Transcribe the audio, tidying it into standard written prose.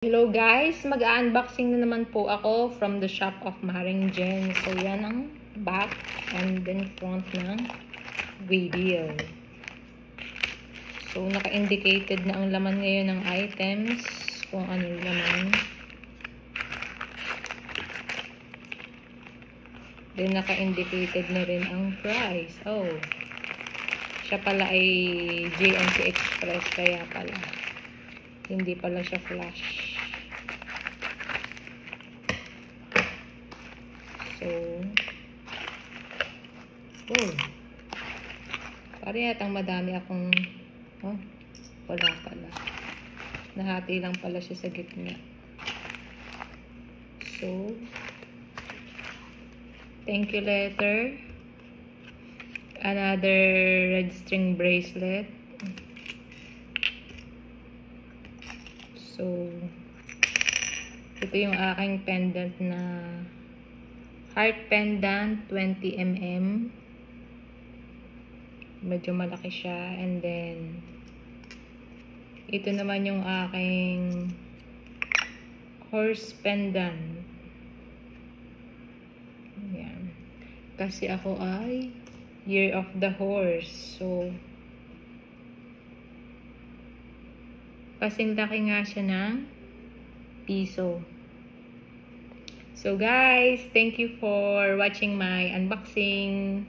Hello guys! Mag-unboxing na naman po ako from the shop of Maring Jen. So yan ang back and then front ng video. So naka-indicated na ang laman ngayon ng items, kung ano yung laman. Then naka-indicated na rin ang price. Oh, siya pala ay JNC Express, kaya pala hindi pala siya flash. So, oh, parang yatang madami akong, oh, wala pala. Nahati lang pala siya sa gitna. So, thank you letter. Another red string bracelet. So, ito yung aking pendant na heart pendant, 20mm. Medyo malaki siya. And then, ito naman yung aking horse pendant. Ayan. Kasi ako ay Year of the Horse. So, kasing laki nga siya ng piso. So guys, thank you for watching my unboxing.